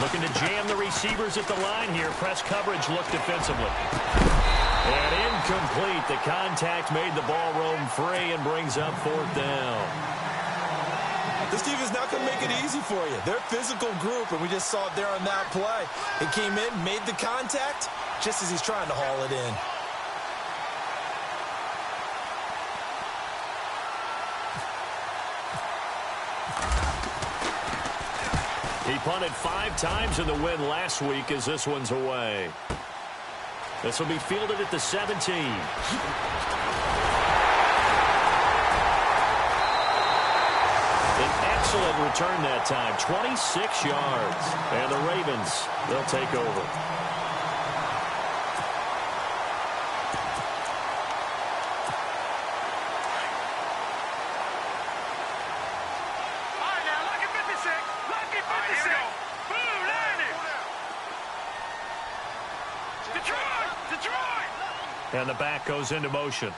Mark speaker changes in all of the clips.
Speaker 1: Looking to jam the receivers at the line here. Press coverage look defensively. And incomplete. The contact made the ball roam free and brings up 4th down.
Speaker 2: This defense not going to make it easy for you. They're a physical group, and we just saw it there on that play. He came in, made the contact, just as he's trying to haul it in.
Speaker 1: He punted 5 times in the win last week as this one's away. This will be fielded at the 17. An excellent return that time, 26 yards. And the Ravens, they'll take over. And the back goes into motion.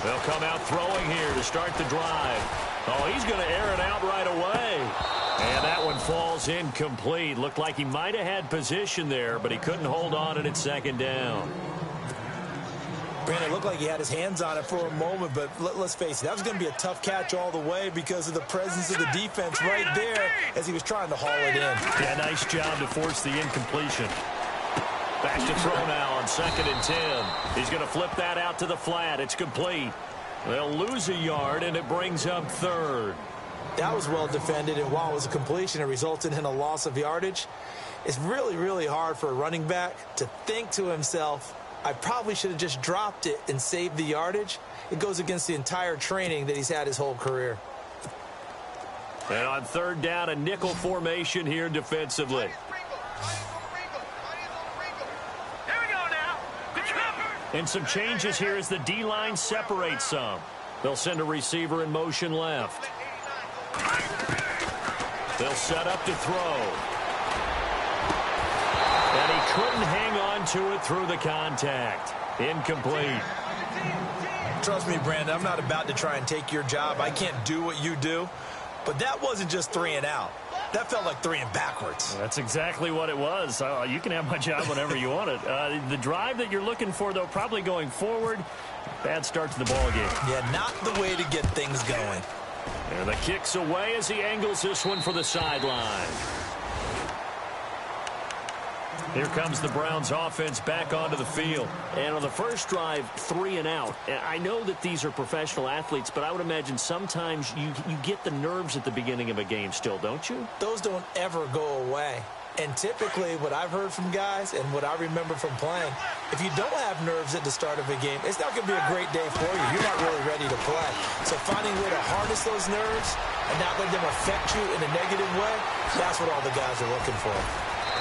Speaker 1: They'll come out throwing here to start the drive. Oh, he's going to air it out right away. And that one falls incomplete. Looked like he might have had position there, but he couldn't hold on it at 2nd down.
Speaker 2: Brandon, it looked like he had his hands on it for a moment, but let's face it, that was going to be a tough catch all the way because of the presence of the defense right there as he was trying to haul it in.
Speaker 1: Yeah, nice job to force the incompletion. Back to throw now on 2nd and 10. He's going to flip that out to the flat. It's complete. They'll lose a yard, and it brings up 3rd.
Speaker 2: That was well defended, and while it was a completion, it resulted in a loss of yardage. It's really, really hard for a running back to think to himself, I probably should have just dropped it and saved the yardage. It goes against the entire training that he's had his whole career.
Speaker 1: And on 3rd down, a nickel formation here defensively. And some changes here as the D-line separates some. They'll send a receiver in motion left. They'll set up to throw. And he couldn't hang on to it through the contact. Incomplete.
Speaker 2: Trust me, Brandon, I'm not about to try and take your job. I can't do what you do. But that wasn't just 3 and out. That felt like 3 and backwards.
Speaker 1: That's exactly what it was. You can have my job whenever you want it. The drive that you're looking for, though, probably going forward. Bad start to the ball game.
Speaker 2: Yeah, not the way to get things going.
Speaker 1: And the kick's away as he angles this one for the sideline. Here comes the Browns offense back onto the field. And on the first drive, 3 and out. I know that these are professional athletes, but I would imagine sometimes you get the nerves at the beginning of a game still, don't you?
Speaker 2: Those don't ever go away. And typically what I've heard from guys and what I remember from playing, if you don't have nerves at the start of a game, it's not going to be a great day for you. You're not really ready to play. So finding a way to harness those nerves and not let them affect you in a negative way, that's what all the guys are looking for.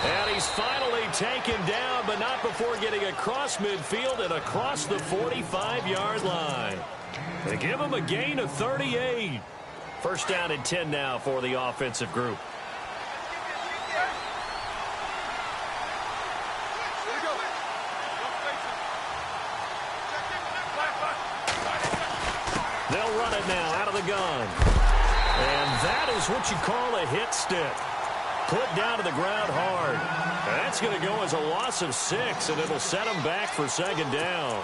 Speaker 1: And he's finally taken down, but not before getting across midfield and across the 45-yard line. They give him a gain of 38. 1st down and 10 now for the offensive group. They'll run it now out of the gun. And that is what you call a hit stick. Put down to the ground hard. That's going to go as a loss of 6, and it'll set him back for 2nd down.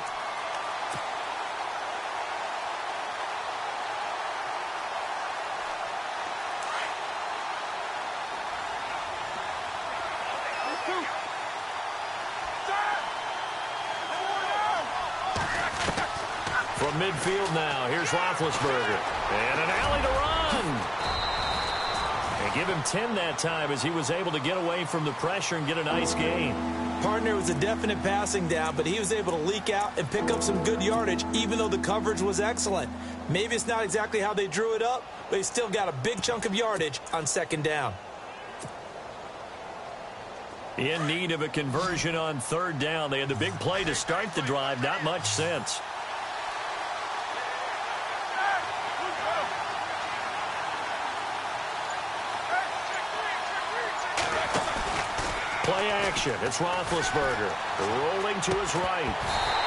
Speaker 1: From midfield now, here's Roethlisberger. And an alley to run. And give him 10 that time as he was able to get away from the pressure and get a nice gain.
Speaker 2: Partner was a definite passing down, but he was able to leak out and pick up some good yardage, even though the coverage was excellent. Maybe it's not exactly how they drew it up, but he still got a big chunk of yardage on 2nd down.
Speaker 1: In need of a conversion on 3rd down. They had the big play to start the drive. Not much sense. Play action. It's Roethlisberger rolling to his right.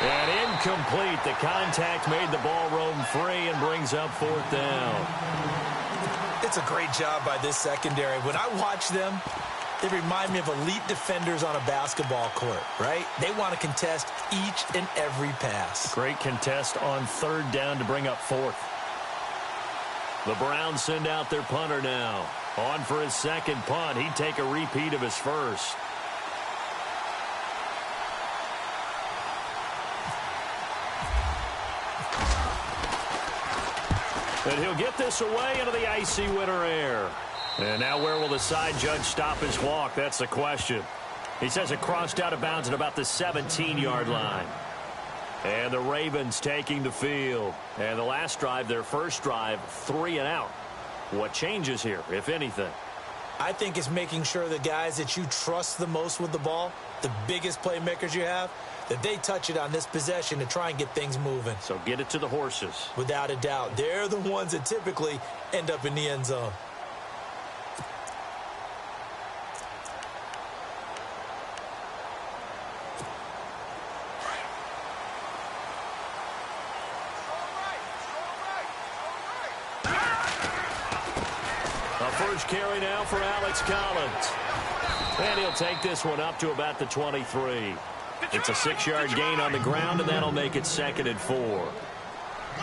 Speaker 1: And incomplete. The contact made the ball roam free and brings up 4th down.
Speaker 2: It's a great job by this secondary. When I watch them, they remind me of elite defenders on a basketball court, right? They want to contest each and every pass.
Speaker 1: Great contest on 3rd down to bring up 4th. The Browns send out their punter now. On for his 2nd punt. He'd take a repeat of his 1st. And he'll get this away into the icy winter air. And now where will the side judge stop his walk? That's the question. He says it crossed out of bounds at about the 17-yard line. And the Ravens taking the field. And the last drive, their first drive, 3 and out. What changes here, if anything?
Speaker 2: I think it's making sure the guys that you trust the most with the ball, the biggest playmakers you have, that they touch it on this possession to try and get things moving.
Speaker 1: So get it to the horses.
Speaker 2: Without a doubt. They're the ones that typically end up in the end zone.
Speaker 1: First carry now for Alex Collins. And he'll take this one up to about the 23. It's a 6-yard gain on the ground, and that'll make it 2nd and 4.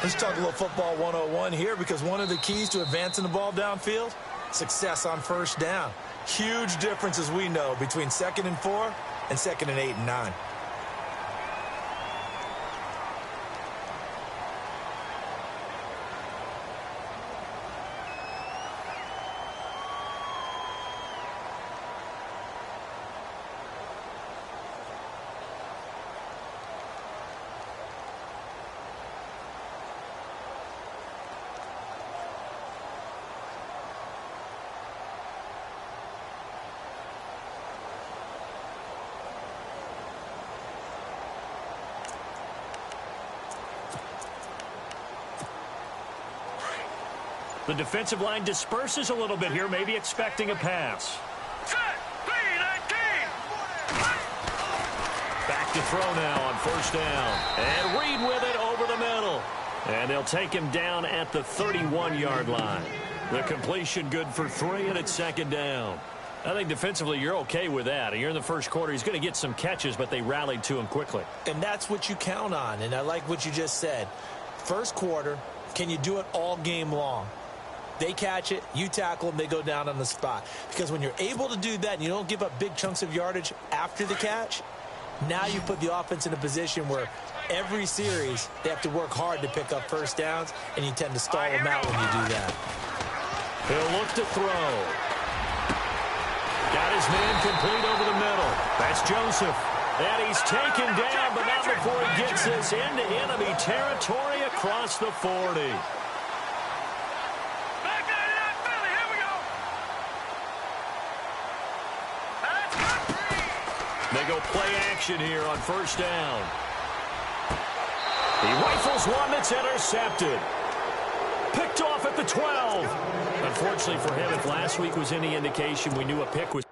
Speaker 2: Let's talk a little football 101 here, because one of the keys to advancing the ball downfield, success on 1st down. Huge difference, as we know, between 2nd and 4 and 2nd and 8 and 9.
Speaker 1: The defensive line disperses a little bit here, maybe expecting a pass. Back to throw now on 1st down. And Reed with it over the middle. And they'll take him down at the 31-yard line. The completion good for 3, and it's 2nd down. I think defensively you're okay with that. You're in the first quarter. He's going to get some catches, but they rallied to him quickly.
Speaker 2: And that's what you count on, and I like what you just said. First quarter, can you do it all game long? They catch it, you tackle them, they go down on the spot. Because when you're able to do that and you don't give up big chunks of yardage after the catch, now you put the offense in a position where every series they have to work hard to pick up 1st downs, and you tend to stall them out when you do that.
Speaker 1: He'll look to throw. Got his man complete over the middle. That's Joseph. And he's taken down, but not before he gets this into enemy territory across the 40. They go play action here on 1st down. He rifles one that's intercepted. Picked off at the 12. Unfortunately for him, if last week was any indication, we knew a pick was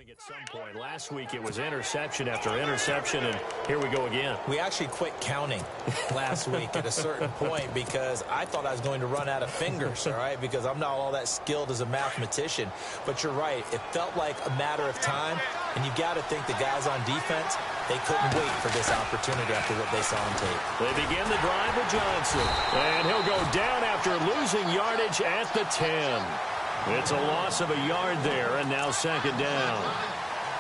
Speaker 1: coming at some point. Last week it was interception after interception, and here we go again.
Speaker 2: We actually quit counting last week at a certain point because I thought I was going to run out of fingers, all right, because I'm not all that skilled as a mathematician. But you're right. It felt like a matter of time, and you got to think the guys on defense, they couldn't wait for this opportunity after what they saw on tape.
Speaker 1: They begin the drive with Johnson, and he'll go down after losing yardage at the 10. It's a loss of a yard there, and now 2nd down.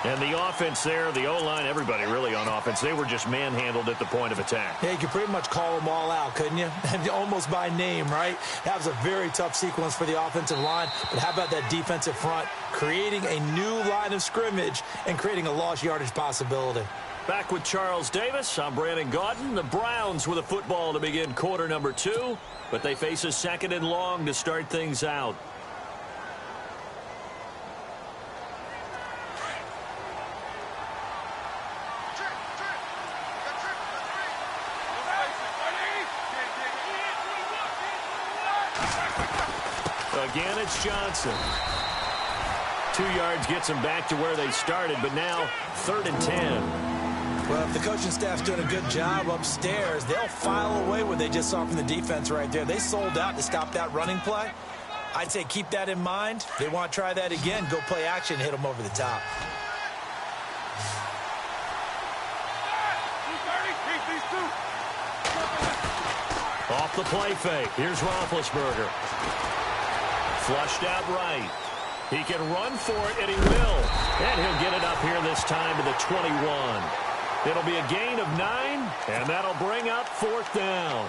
Speaker 1: And the offense there, the O-line, everybody really on offense, they were just manhandled at the point of attack.
Speaker 2: Yeah, you could pretty much call them all out, couldn't you? Almost by name, right? That was a very tough sequence for the offensive line. But how about that defensive front, creating a new line of scrimmage and creating a lost yardage possibility?
Speaker 1: Back with Charles Davis, I'm Brandon Gaudin. The Browns with a football to begin quarter number 2, but they face a 2nd and long to start things out. Again, it's Johnson. 2 yards gets them back to where they started, but now 3rd and 10.
Speaker 2: Well, if the coaching staff's doing a good job upstairs, they'll file away what they just saw from the defense right there. They sold out to stop that running play. I'd say keep that in mind. They want to try that again. Go play action, hit them over the top.
Speaker 1: Off the play fake. Here's Roethlisberger. Flushed out right. He can run for it, and he will. And he'll get it up here this time to the 21. It'll be a gain of 9, and that'll bring up 4th down.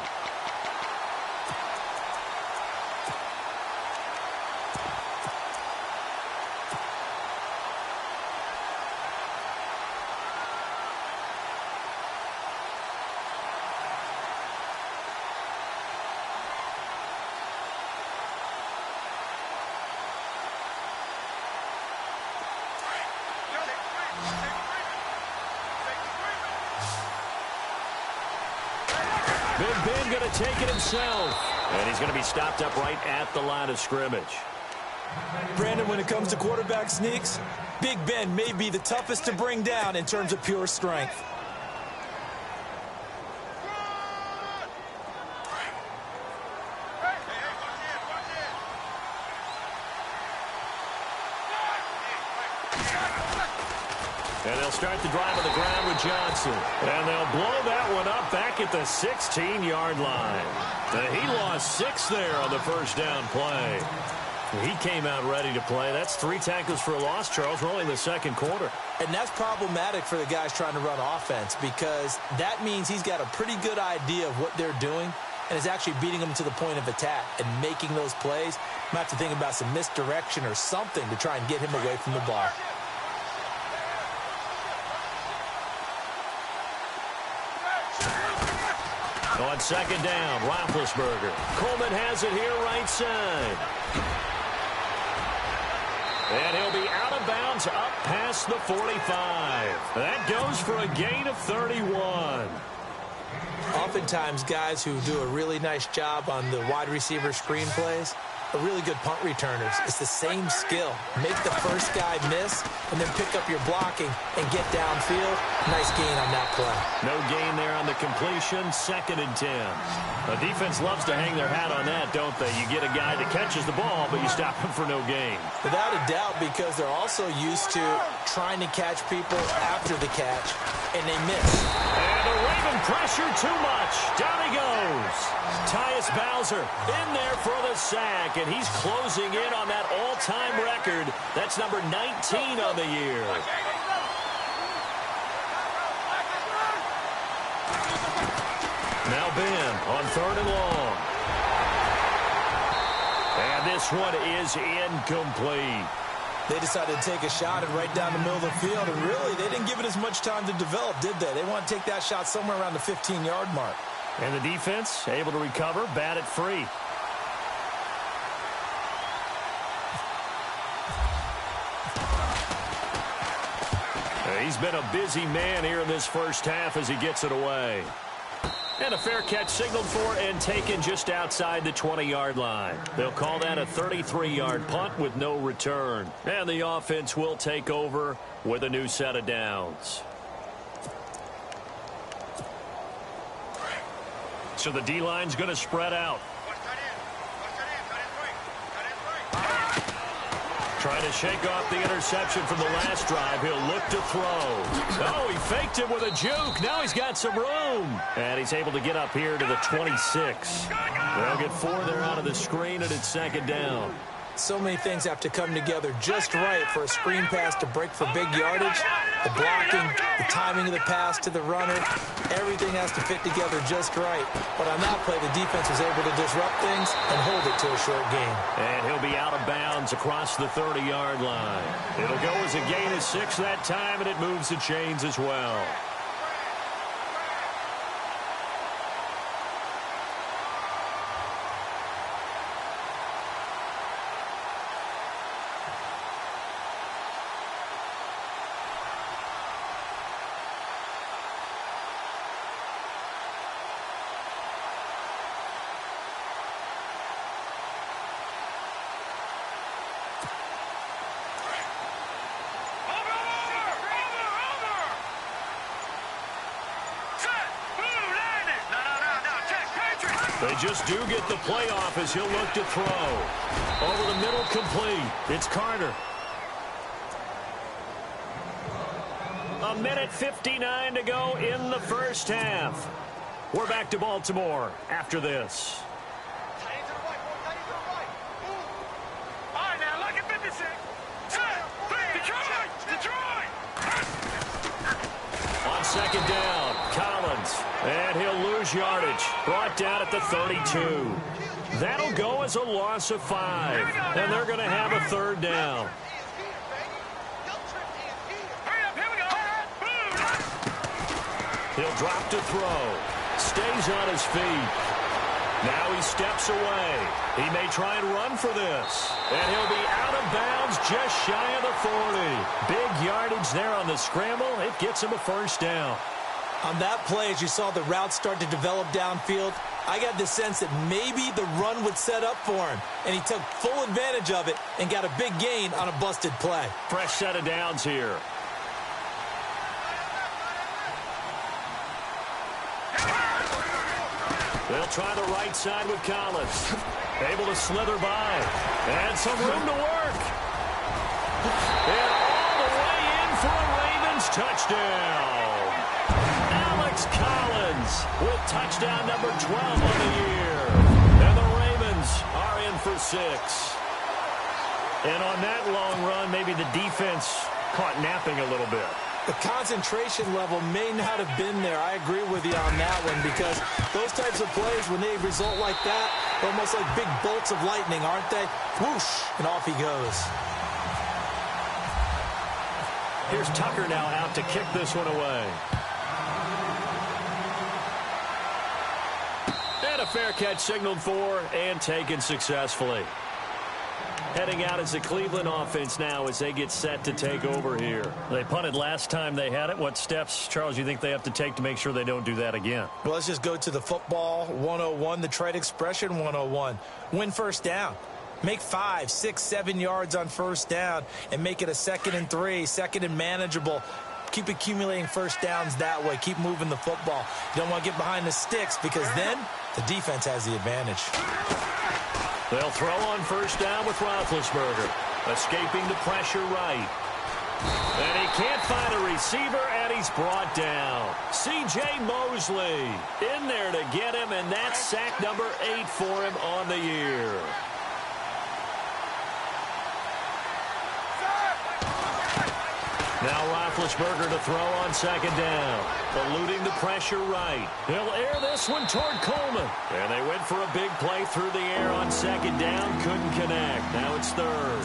Speaker 1: Big Ben going to take it himself. And he's going to be stopped up right at the line of scrimmage.
Speaker 2: Brandon, when it comes to quarterback sneaks, Big Ben may be the toughest to bring down in terms of pure strength.
Speaker 1: And they'll start the drive on the ground with Johnson. And they'll blow that one up back at the 16-yard line. And he lost 6 there on the first down play. He came out ready to play. That's 3 tackles for a loss, Charles. We're only in the second quarter.
Speaker 2: And that's problematic for the guys trying to run offense because that means he's got a pretty good idea of what they're doing and is actually beating them to the point of attack and making those plays. Might have to think about some misdirection or something to try and get him away from the ball.
Speaker 1: On second down, Roethlisberger. Coleman has it here right side. And he'll be out of bounds up past the 45. That goes for a gain of 31.
Speaker 2: Oftentimes, guys who do a really nice job on the wide receiver screen plays are really good punt returners. It's the same skill. Make the first guy miss and then pick up your blocking and get downfield. Nice gain on that play.
Speaker 1: No gain there on the completion. 2nd and 10. The defense loves to hang their hat on that, don't they? You get a guy that catches the ball, but you stop him for no gain.
Speaker 2: Without a doubt, because they're also used to trying to catch people after the catch, and they miss.
Speaker 1: And the Raven pressure too much. Down he goes. Tyus Bowser in there for the sack, and he's closing in on that all-time record. That's number 19 on the year. Now Ben on 3rd and long. And this one is incomplete.
Speaker 2: They decided to take a shot and right down the middle of the field, and really, they didn't give it as much time to develop, did they? They want to take that shot somewhere around the 15-yard mark.
Speaker 1: And the defense able to recover, bat it free. He's been a busy man here in this first half as he gets it away. And a fair catch signaled for and taken just outside the 20-yard line. They'll call that a 33-yard punt with no return. And the offense will take over with a new set of downs. So the D-line's going to spread out. Trying to shake off the interception from the last drive. He'll look to throw. Oh, he faked it with a juke. Now he's got some room. And he's able to get up here to the 26. They'll get 4 there out of the screen, and it's 2nd down.
Speaker 2: So many things have to come together just right for a screen pass to break for big yardage. The blocking, the timing of the pass to the runner, everything has to fit together just right. But on that play, the defense was able to disrupt things and hold it to a short gain.
Speaker 1: And he'll be out of bounds across the 30-yard line. It'll go as a gain of 6 that time, and it moves the chains as well. They just do get the playoff as he'll look to throw. Over the middle, complete. It's Carter. A minute 59 to go in the first half. We're back to Baltimore after this.
Speaker 3: All right, now look at 56. Detroit!
Speaker 1: On second down, Collins. And he'll lose yardage. Brought down at the 32. That'll go as a loss of 5. And they're going to have a third down. He'll drop to throw. Stays on his feet. Now he steps away. He may try and run for this. And he'll be out of bounds just shy of the 40. Big yardage there on the scramble. It gets him a first down.
Speaker 2: On that play, as you saw the route start to develop downfield, I got the sense that maybe the run would set up for him. And he took full advantage of it and got a big gain on a busted play.
Speaker 1: Fresh set of downs here. They'll try the right side with Collins. Able to slither by. And some room to work. And all the way in for a Ravens touchdown. Alex Collins with touchdown number 12 on the year. And the Ravens are in for 6. And on that long run, maybe the defense caught napping a little bit.
Speaker 2: The concentration level may not have been there. I agree with you on that one because those types of plays, when they result like that, they're almost like big bolts of lightning, aren't they? Whoosh, and off he goes.
Speaker 1: Here's Tucker now out to kick this one away. And a fair catch signaled for and taken successfully. Heading out as the Cleveland offense now as they get set to take over here. They punted last time they had it. What steps, Charles, you think they have to take to make sure they don't do that again?
Speaker 2: Well, let's just go to the football 101, the trade expression 101. Win first down. Make 5, 6, 7 yards on first down and make it a 2nd and 3, 2nd and manageable. Keep accumulating first downs that way. Keep moving the football. You don't want to get behind the sticks because then the defense has the advantage.
Speaker 1: They'll throw on first down with Roethlisberger. Escaping the pressure right. And he can't find a receiver, and he's brought down. C.J. Mosley in there to get him, and that's sack number 8 for him on the year. Now Roethlisberger to throw on second down. Eluding the pressure right. He'll air this one toward Coleman. And they went for a big play through the air on second down. Couldn't connect. Now it's third.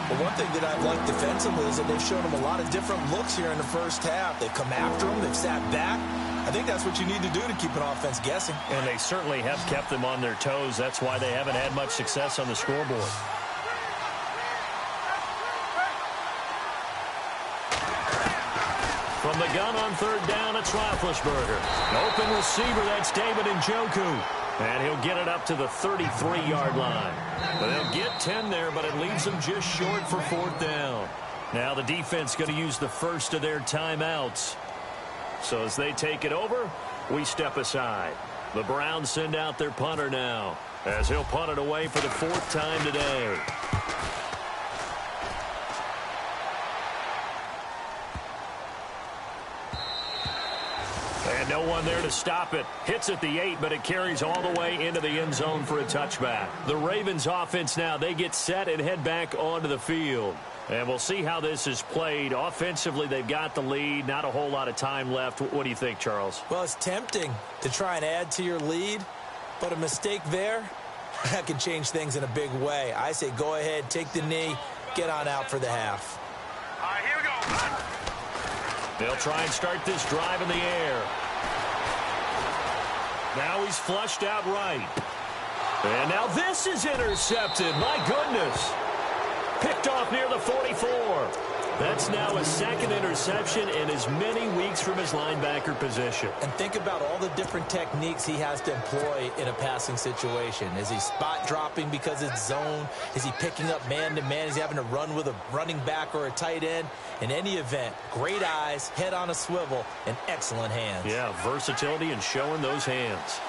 Speaker 2: Well, one thing that I've liked defensively is that they've shown him a lot of different looks here in the first half. They've come after him. They've sat back. I think that's what you need to do to keep an offense guessing.
Speaker 1: And they certainly have kept them on their toes. That's why they haven't had much success on the scoreboard. From the gun on third down, it's Roethlisberger. An open receiver, that's David Njoku. And he'll get it up to the 33-yard line. But they'll get 10 there, but it leaves them just short for fourth down. Now the defense going to use the first of their timeouts. So as they take it over, we step aside. The Browns send out their punter now, as he'll punt it away for the 4th time today. And no one there to stop it. Hits at the 8, but it carries all the way into the end zone for a touchback. The Ravens offense now, they get set and head back onto the field. And we'll see how this is played. Offensively, they've got the lead. Not a whole lot of time left. What do you think, Charles?
Speaker 2: Well, it's tempting to try and add to your lead, but a mistake there, that can change things in a big way. I say go ahead, take the knee, get on out for the half.
Speaker 3: All right, here we go.
Speaker 1: They'll try and start this drive in the air. Now he's flushed out right. And now this is intercepted. My goodness. Picked off near the 44. That's now his 2nd interception in as many weeks from his linebacker position.
Speaker 2: And think about all the different techniques he has to employ in a passing situation. Is he spot dropping because it's zone? Is he picking up man-to-man? Is he having to run with a running back or a tight end? In any event, great eyes, head on a swivel, and excellent hands.
Speaker 1: Yeah, versatility and showing those hands.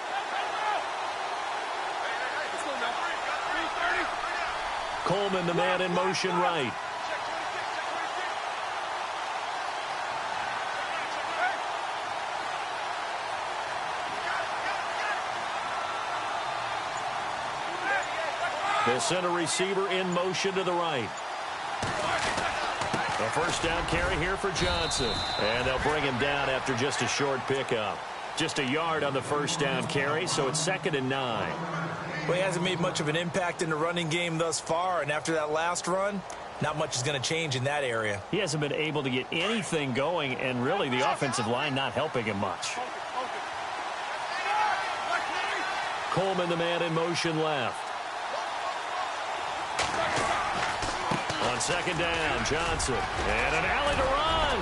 Speaker 1: Coleman, the man in motion right. The center receiver in motion to the right. A first down carry here for Johnson. And they'll bring him down after just a short pickup. Just a yard on the first down carry, so it's 2nd and 9.
Speaker 2: Well, he hasn't made much of an impact in the running game thus far, and after that last run, not much is going to change in that area.
Speaker 1: He hasn't been able to get anything going, and really the offensive line not helping him much. Coleman, the man in motion left. On 2nd down, Johnson. And an alley to run.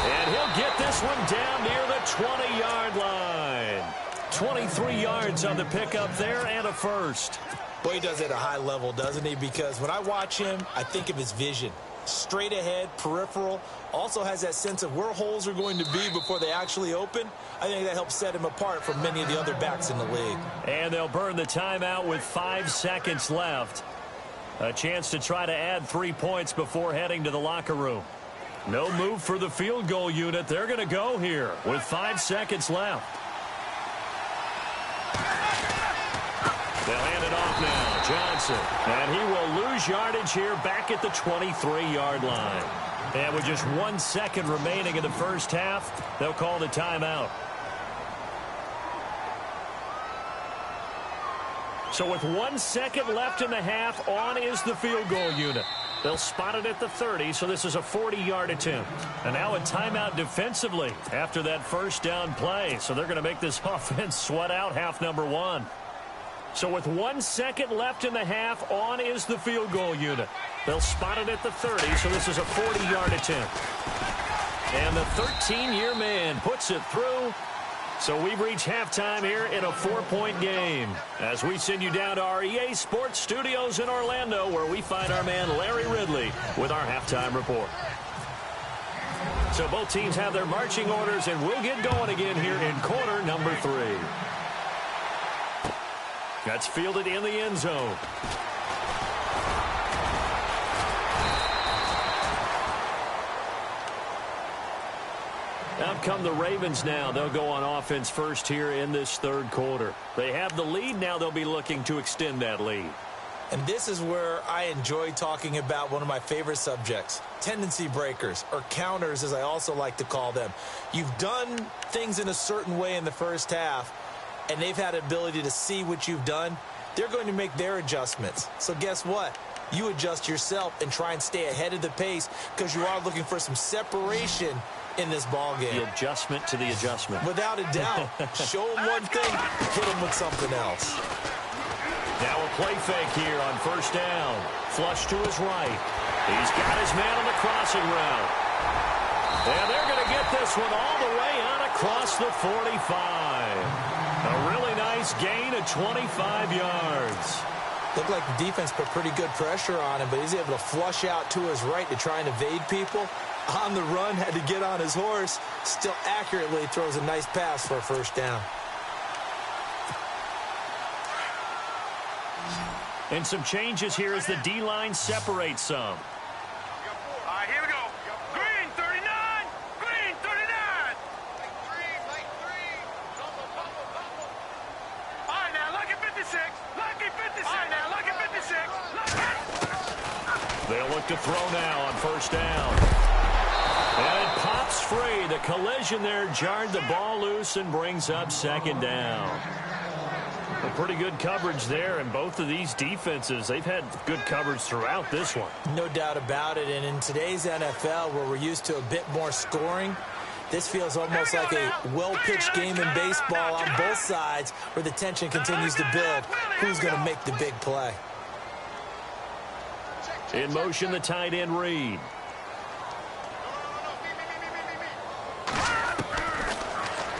Speaker 1: And he'll get this one down near the 20-yard line. 23 yards on the pickup there and a first.
Speaker 2: Boy, he does it at a high level, doesn't he? Because when I watch him, I think of his vision. Straight ahead, peripheral. Also has that sense of where holes are going to be before they actually open. I think that helps set him apart from many of the other backs in the league.
Speaker 1: And they'll burn the timeout with 5 seconds left. A chance to try to add 3 points before heading to the locker room. No move for the field goal unit. They're going to go here with 5 seconds left. They'll hand it off now. Johnson. And he will lose yardage here back at the 23-yard line. And with just 1 second remaining in the first half, they'll call the timeout. So with 1 second left in the half, on is the field goal unit. They'll spot it at the 30, so this is a 40-yard attempt. And now a timeout defensively after that first down play. So they're going to make this offense sweat out half number 1. So with 1 second left in the half, on is the field goal unit. They'll spot it at the 30, so this is a 40-yard attempt. And the 13-year man puts it through. So we've reached halftime here in a 4-point game as we send you down to our EA Sports Studios in Orlando, where we find our man Larry Ridley with our halftime report. So both teams have their marching orders, and we'll get going again here in quarter number 3. That's fielded in the end zone. Out come the Ravens now. They'll go on offense first here in this third quarter. They have the lead. Now they'll be looking to extend that lead.
Speaker 2: And this is where I enjoy talking about one of my favorite subjects, tendency breakers, or counters as I also like to call them. You've done things in a certain way in the first half, and they've had ability to see what you've done. They're going to make their adjustments. So guess what? You adjust yourself and try and stay ahead of the pace because you are looking for some separation in this ball game.
Speaker 1: The adjustment to the adjustment.
Speaker 2: Without a doubt. Show him one thing, hit him with something else.
Speaker 1: Now a play fake here on first down. Flush to his right. He's got his man on the crossing route. And they're going to get this one all the way out across the 45. A really nice gain of 25 yards.
Speaker 2: Looked like the defense put pretty good pressure on him, but he's able to flush out to his right to try and evade people. On the run, had to get on his horse. Still accurately throws a nice pass for a first down.
Speaker 1: And some changes here as the D-line separates some.
Speaker 3: All right, here we go. Green, 39. Green, 39. Like three. All right, now, lucky 56. Lucky 56. All right, now, lucky 56. Lucky.
Speaker 1: They'll look to throw now on first down. And it pops free. The collision there jarred the ball loose and brings up second down. A pretty good coverage there, and both of these defenses, they've had good coverage throughout this one.
Speaker 2: No doubt about it, and in today's NFL, where we're used to a bit more scoring, this feels almost like a well-pitched game in baseball on both sides where the tension continues to build. Who's going to make the big play?
Speaker 1: In motion, the tight end Reed.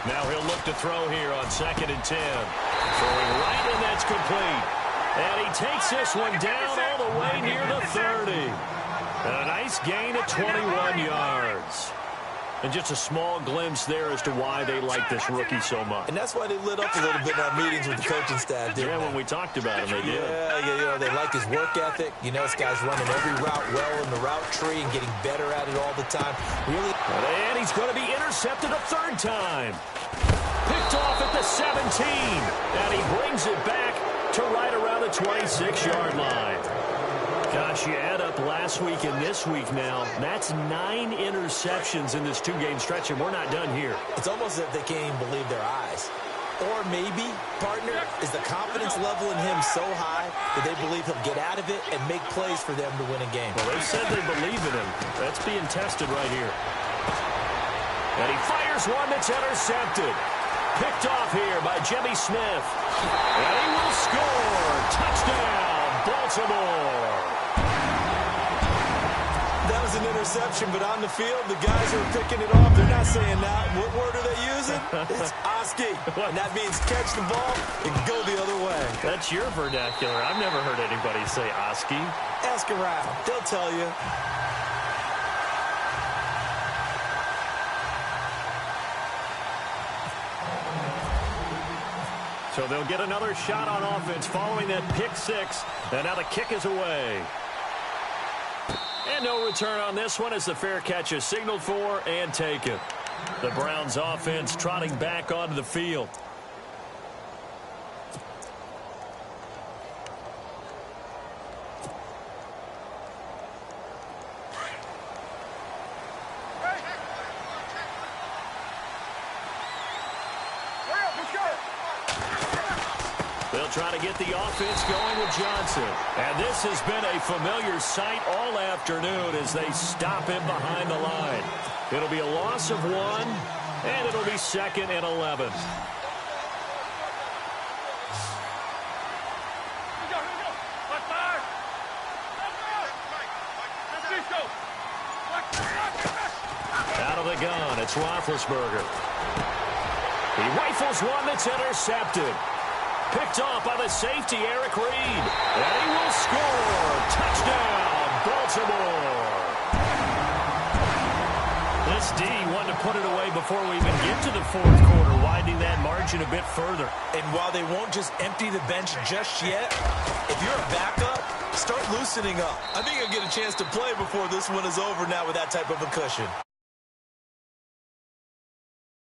Speaker 1: Now he'll look to throw here on 2nd and 10. Throwing right, and that's complete. And he takes this one down all the way near the 30. And a nice gain of 21 yards. And just a small glimpse there as to why they like this rookie so much.
Speaker 2: And that's why they lit up a little bit in our meetings with the coaching staff, didn't
Speaker 1: Yeah,
Speaker 2: they?
Speaker 1: when we talked about him, they did.
Speaker 2: Yeah, they like his work ethic. You know, this guy's running every route well in the route tree and getting better at it all the time. Really.
Speaker 1: And he's going to be intercepted a third time. Picked off at the 17. And he brings it back to right around the 26-yard line. Gosh, you add up last week and this week now, that's 9 interceptions in this 2-game stretch, and we're not done here.
Speaker 2: It's almost as if they can't even believe their eyes. Or maybe, partner, is the confidence level in him so high that they believe he'll get out of it and make plays for them to win a game.
Speaker 1: Well, they said they believe in him. That's being tested right here. And he fires one that's intercepted. Picked off here by Jimmy Smith. And he will score. Touchdown, Baltimore.
Speaker 2: That was an interception, but on the field, the guys who are picking it off, they're not saying that. What word are they using? It's Oski. And that means catch the ball and go the other way.
Speaker 1: That's your vernacular. I've never heard anybody say Oski.
Speaker 2: Ask around. They'll tell you.
Speaker 1: So they'll get another shot on offense following that pick six. And now the kick is away. And no return on this one as the fair catch is signaled for and taken. The Browns offense trotting back onto the field. They'll try to get the offense going with Johnson. And this has been a familiar sight all afternoon as they stop him behind the line. It'll be a loss of 1, and it'll be 2nd and 11. Out of the gun, it's Roethlisberger. He rifles one that's intercepted. Picked off by the safety, Eric Reed. And he will score. Touchdown, Baltimore. This D wanted to put it away before we even get to the fourth quarter, widening that margin a bit further.
Speaker 2: And while they won't just empty the bench just yet, if you're a backup, start loosening up. I think you'll get a chance to play before this one is over now with that type of a cushion.